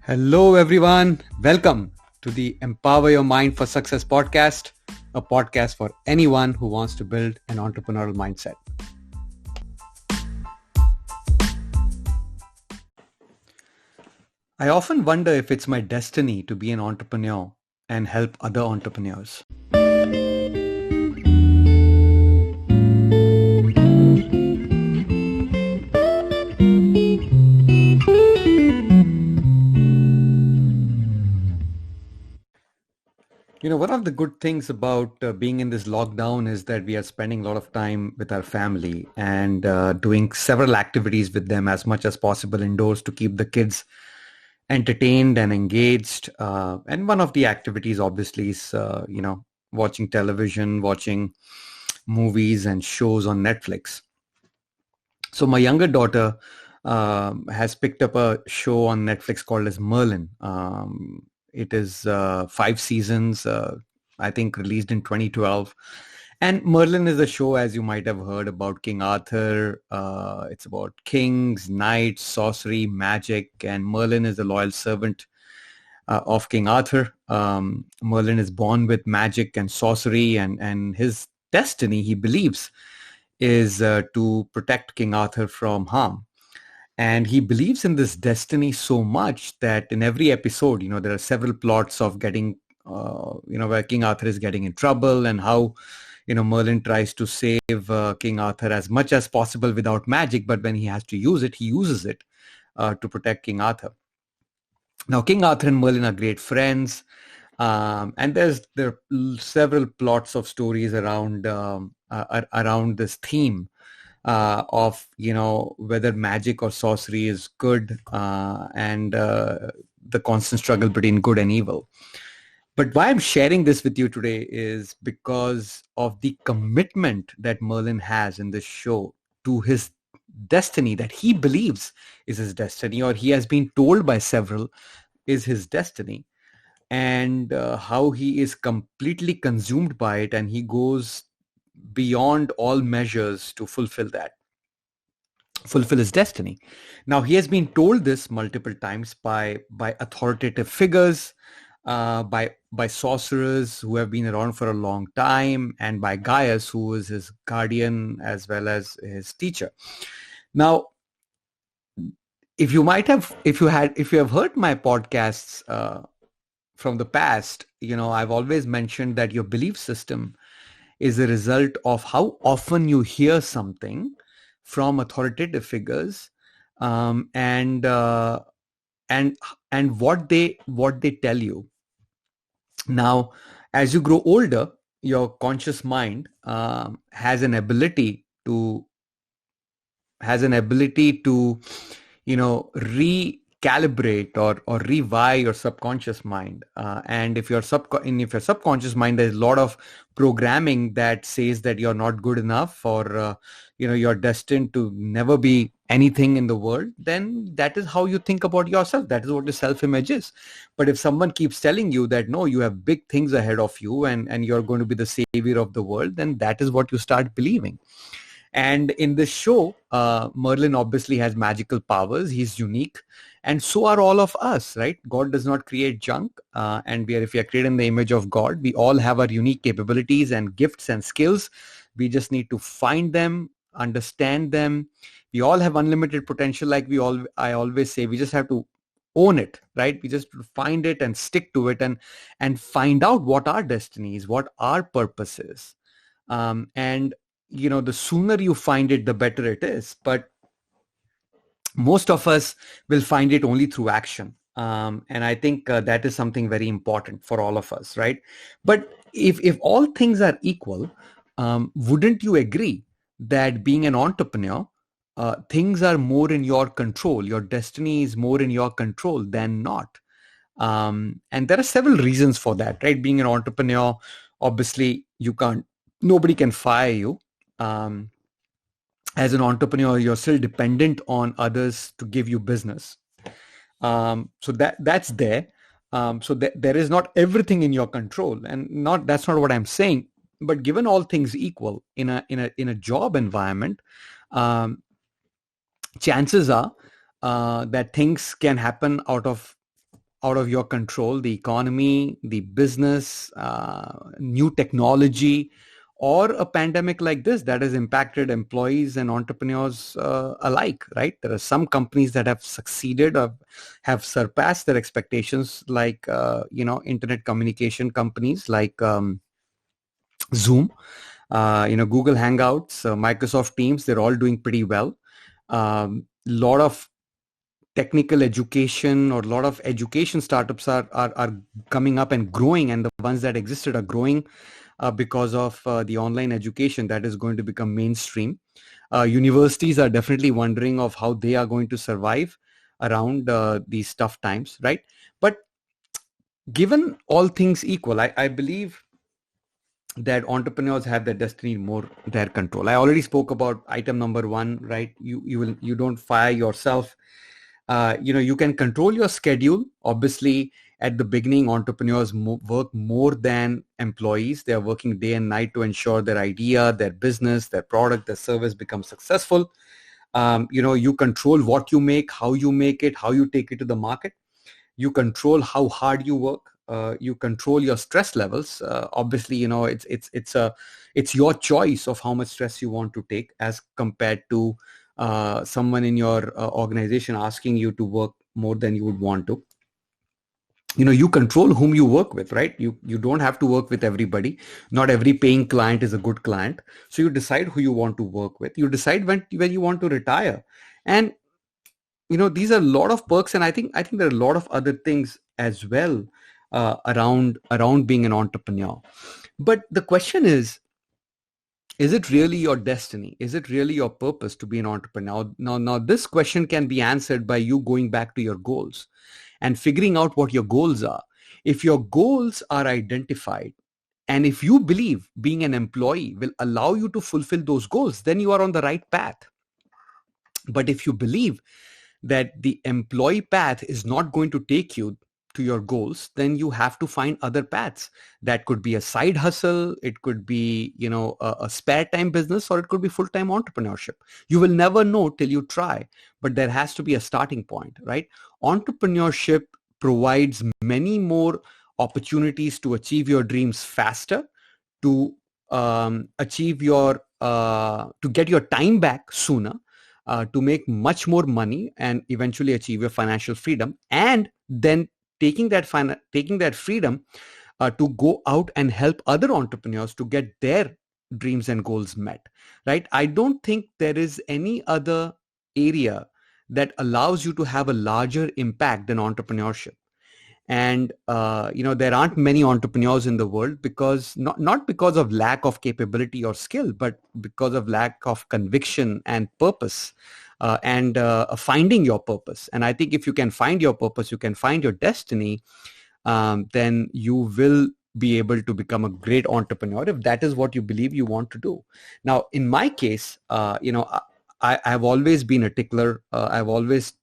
Hello, everyone. Welcome to the Empower Your Mind for Success podcast, a podcast for anyone who wants to build an entrepreneurial mindset. I often wonder if it's my destiny to be an entrepreneur and help other entrepreneurs. One of the good things about being in this lockdown is that we are spending a lot of time with our family and doing several activities with them as much as possible indoors to keep the kids entertained and engaged. And one of the activities obviously is, watching television, watching movies and shows on Netflix. So my younger daughter has picked up a show on Netflix called as Merlin. It is 5 seasons, I think released in 2012. And Merlin is a show, as you might have heard, about King Arthur. It's about kings, knights, sorcery, magic, and Merlin is a loyal servant of King Arthur. Merlin is born with magic and sorcery, and his destiny, he believes, is to protect King Arthur from harm. And he believes in this destiny so much that in every episode, there are several plots of getting, where King Arthur is getting in trouble and how, Merlin tries to save King Arthur as much as possible without magic. But when he has to use it, he uses it to protect King Arthur. Now, King Arthur and Merlin are great friends. And there are several plots of stories around around this theme of whether magic or sorcery is good and the constant struggle between good and evil. But why I'm sharing this with you today is because of the commitment that Merlin has in this show to his destiny that he believes is his destiny, or he has been told by several is his destiny, and how he is completely consumed by it, and he goes beyond all measures to fulfill his destiny. Now, he has been told this multiple times by authoritative figures, by sorcerers who have been around for a long time, and by Gaius, who is his guardian as well as his teacher. Now, if you have heard my podcasts from the past, I've always mentioned that your belief system is a result of how often you hear something from authoritative figures, and what they tell you. Now, as you grow older, your conscious mind has an ability to recalibrate or rewire your subconscious mind. And if your subconscious mind, there's a lot of programming that says that you're not good enough, or you're destined to never be anything in the world, then that is how you think about yourself. That is what your self-image is. But if someone keeps telling you that no, you have big things ahead of you, and you're going to be the savior of the world, then that is what you start believing. And in this show, Merlin obviously has magical powers. He's unique. And so are all of us, right? God does not create junk. And if we are created in the image of God, we all have our unique capabilities and gifts and skills. We just need to find them, understand them. We all have unlimited potential. I always say, we just have to own it, right? We just find it and stick to it, and find out what our destiny is, what our purpose is. And the sooner you find it, the better it is. But most of us will find it only through action. And I think that is something very important for all of us, right? But if all things are equal, wouldn't you agree that being an entrepreneur, things are more in your control? Your destiny is more in your control than not. And there are several reasons for that, right? Being an entrepreneur, obviously, nobody can fire you. As an entrepreneur, you're still dependent on others to give you business. So that's there. So there is not everything in your control, and that's not what I'm saying. But given all things equal in a job environment, chances are that things can happen out of out of your control, the economy, the business, new technology, or a pandemic like this that has impacted employees and entrepreneurs alike, right? There are some companies that have succeeded or have surpassed their expectations, like, internet communication companies like Zoom, Google Hangouts, Microsoft Teams. They're all doing pretty well. Lot of technical education or a lot of education startups are coming up and growing, and the ones that existed are growing because of the online education that is going to become mainstream. Universities are definitely wondering of how they are going to survive around these tough times, right? But given all things equal, I believe that entrepreneurs have their destiny more their control. I already spoke about item number one, right? You don't fire yourself. You can control your schedule. Obviously, at the beginning, entrepreneurs work more than employees. They are working day and night to ensure their idea, their business, their product, their service becomes successful. You control what you make, how you make it, how you take it to the market. You control how hard you work. You control your stress levels. Obviously, it's your choice of how much stress you want to take, as compared to someone in your organization asking you to work more than you would want to. You control whom you work with, right? You don't have to work with everybody. Not every paying client is a good client. So you decide who you want to work with. You decide when you want to retire. And these are a lot of perks, and I think there are a lot of other things as well around being an entrepreneur. But the question is it really your destiny? Is it really your purpose to be an entrepreneur? Now, this question can be answered by you going back to your goals and figuring out what your goals are. If your goals are identified, and if you believe being an employee will allow you to fulfill those goals, then you are on the right path. But if you believe that the employee path is not going to take you to your goals, then you have to find other paths. That could be a side hustle. It could be, a spare time business, or it could be full-time entrepreneurship. You will never know till you try, but there has to be a starting point, right? Entrepreneurship provides many more opportunities to achieve your dreams faster, to achieve to get your time back sooner, to make much more money and eventually achieve your financial freedom, and then taking that freedom to go out and help other entrepreneurs to get their dreams and goals met, right? I don't think there is any other area that allows you to have a larger impact than entrepreneurship. And there aren't many entrepreneurs in the world, because not because of lack of capability or skill, but because of lack of conviction and purpose, and finding your purpose. And I think if you can find your purpose, you can find your destiny, then you will be able to become a great entrepreneur, if that is what you believe you want to do. Now, in my case, I've always been a tickler. I've always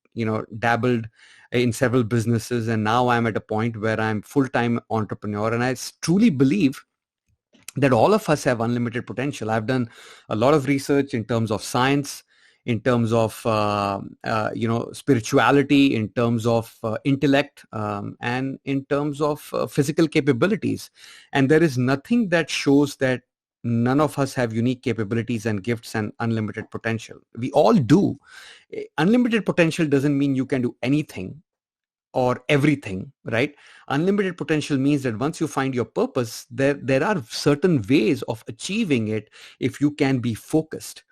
dabbled in several businesses, and now I'm at a point where I'm full-time entrepreneur, and I truly believe that all of us have unlimited potential. I've done a lot of research in terms of science, in terms of spirituality, in terms of intellect, and in terms of physical capabilities. And there is nothing that shows that none of us have unique capabilities and gifts and unlimited potential. We all do. Unlimited potential doesn't mean you can do anything or everything, right? Unlimited potential means that once you find your purpose, there are certain ways of achieving it if you can be focused.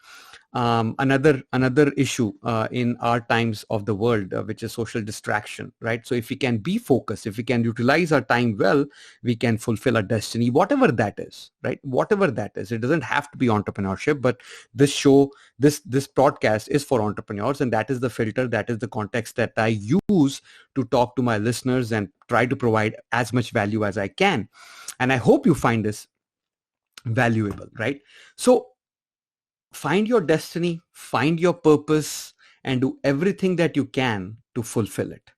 Another issue in our times of the world, which is social distraction, right? So if we can be focused, if we can utilize our time well, we can fulfill our destiny, whatever that is, right? Whatever that is. It doesn't have to be entrepreneurship, but this podcast is for entrepreneurs, and that is the filter, that is the context that I use to talk to my listeners and try to provide as much value as I can. And I hope you find this valuable, right? So find your destiny, find your purpose, and do everything that you can to fulfill it.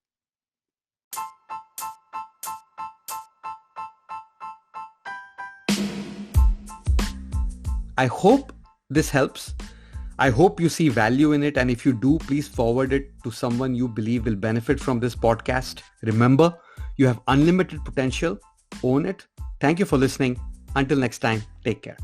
I hope this helps. I hope you see value in it. And if you do, please forward it to someone you believe will benefit from this podcast. Remember, you have unlimited potential. Own it. Thank you for listening. Until next time, take care.